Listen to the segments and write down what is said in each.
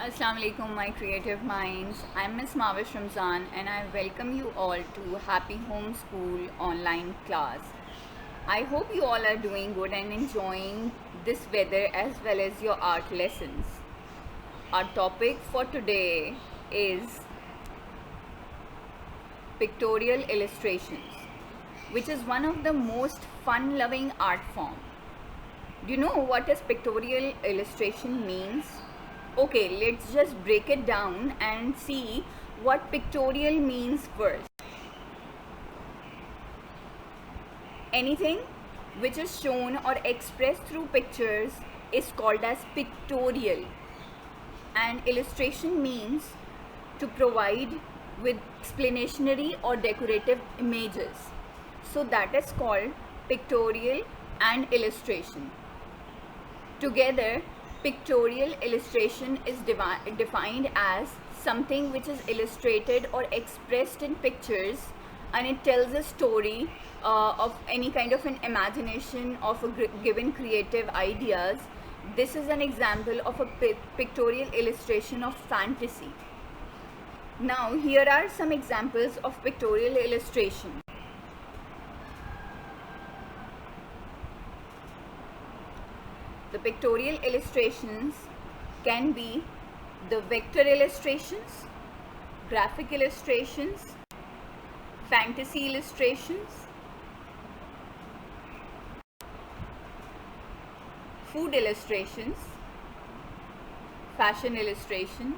Assalamu alaikum, my creative minds. I'm Miss Mavish Ramzan and I welcome you all to Happy Home School online class. I hope you all are doing good and enjoying this weather as well as your art lessons. Our topic for today is pictorial illustrations, which is one of the most fun-loving art form. Do you know what is pictorial illustration means? Okay, let's just break it down and see what pictorial means first. Anything which is shown or expressed through pictures is called as pictorial, and illustration means to provide with explanatory or decorative images. So that is called pictorial and illustration. Together, pictorial illustration is defined as something which is illustrated or expressed in pictures, and it tells a story of any kind of an imagination of a given creative ideas. This is an example of a pictorial illustration of fantasy. Now, here are some examples of pictorial illustration. The pictorial illustrations can be the vector illustrations, graphic illustrations, fantasy illustrations, food illustrations, fashion illustration,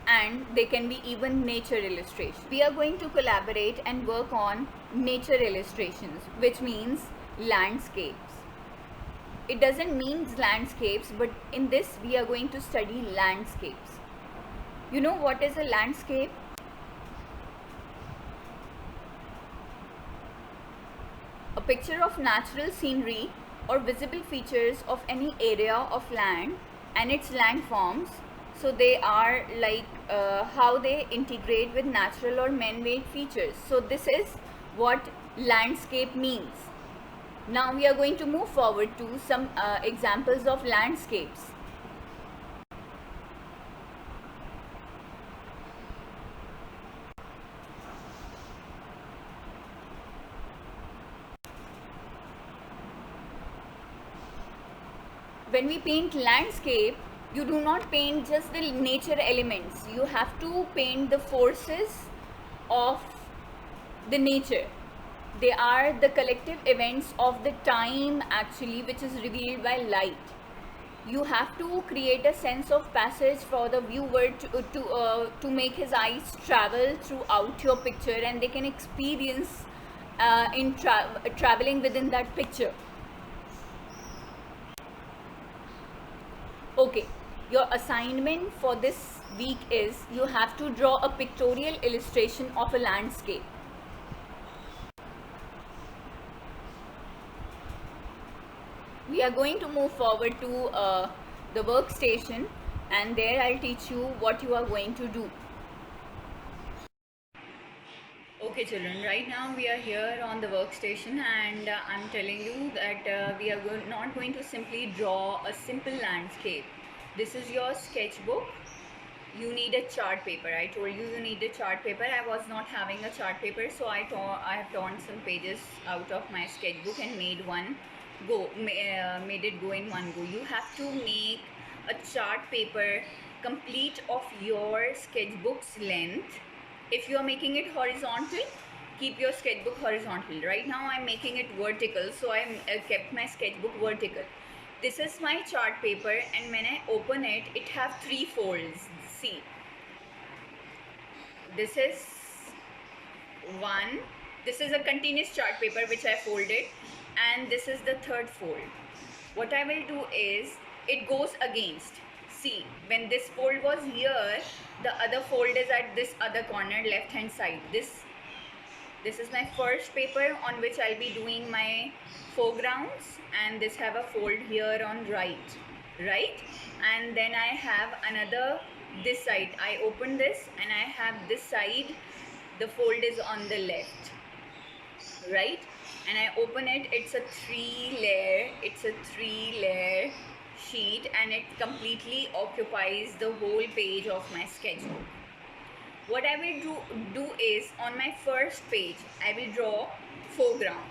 and they can be even nature illustration. We are going to collaborate and work on nature illustrations, which means landscapes. It doesn't mean landscapes, but in this we are going to study landscapes. You know what is a landscape? A picture of natural scenery or visible features of any area of land and its landforms. So they are like how they integrate with natural or man-made features. So this is what landscape means. Now we are going to move forward to some examples of landscapes. When we paint landscape, you do not paint just the nature elements. You have to paint the forces of the nature. They are the collective events of the time actually, which is revealed by light. You have to create a sense of passage for the viewer to make his eyes travel throughout your picture, and they can experience in traveling within that picture. Okay, your assignment for this week is you have to draw a pictorial illustration of a landscape. We are going to move forward to the workstation, and there I'll teach you what you are going to do. Okay children, right now we are here on the workstation, and I'm telling you that we are not going to simply draw a simple landscape. This is your sketchbook. You need a chart paper. I told you you need a chart paper. I was not having a chart paper, so I have torn some pages out of my sketchbook and made it go in one go. You have to make a chart paper complete of your sketchbook's length. If you are making it horizontal, keep your sketchbook horizontal. Right now I'm making it vertical, so I kept my sketchbook vertical. This is my chart paper, and when I open it, it have 3 folds. See, this is one. This is a continuous chart paper which I folded, and this is the third fold. What I will do is, it goes against. See, when this fold was here, the other fold is at this other corner, left hand side. This is my first paper on which I'll be doing my foregrounds, and this have a fold here on right, and then I have another this side. I open this and I have this side, the fold is on the left, right, and I open it, it's a three layer sheet and it completely occupies the whole page of my sketchbook. What I will do is, on my first page, I will draw foreground.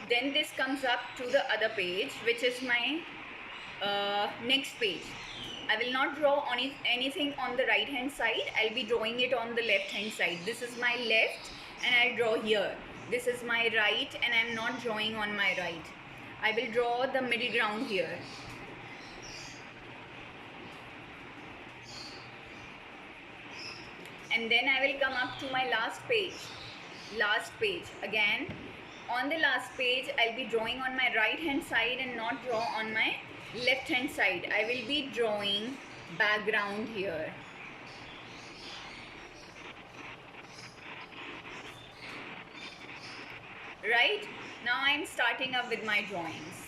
Then this comes up to the other page, which is my next page. I will not draw anything on the right hand side. I'll be drawing it on the left hand side. This is my left and I'll draw here. This is my right and I'm not drawing on my right. I will draw the middle ground here. And then I will come up to my last page. Again, on the last page, I'll be drawing on my right hand side and not draw on my left hand side. I will be drawing background here. Right? Now I'm starting up with my drawings.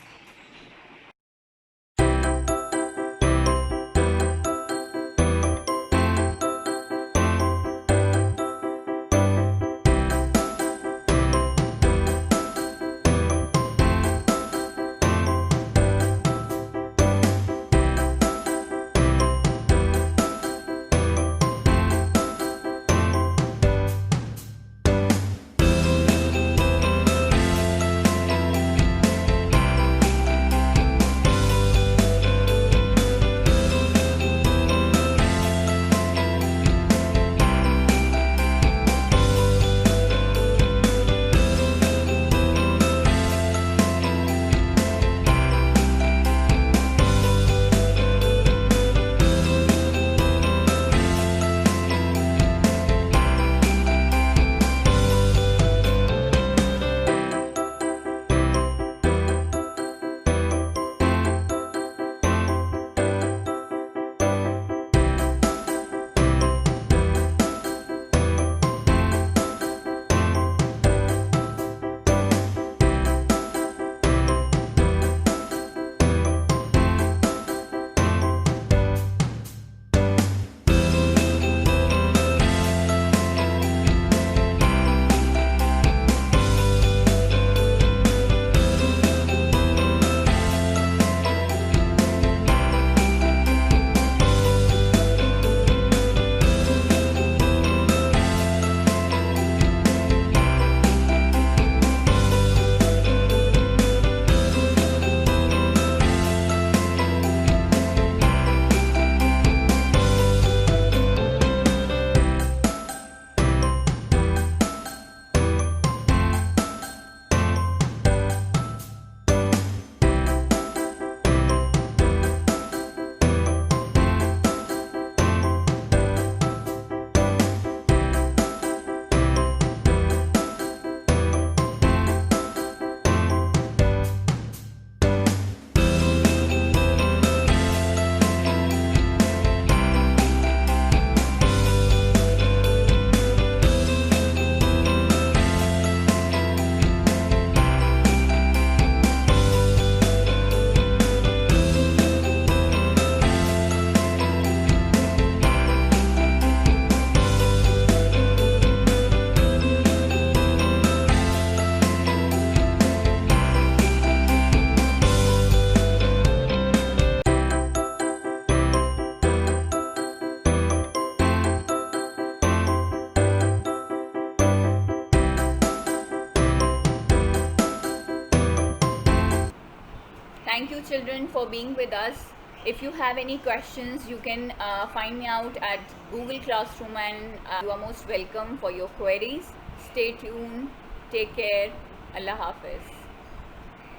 Thank you children for being with us. If you have any questions, you can find me out at Google Classroom and you are most welcome for your queries. Stay tuned. Take care. Allah Hafiz.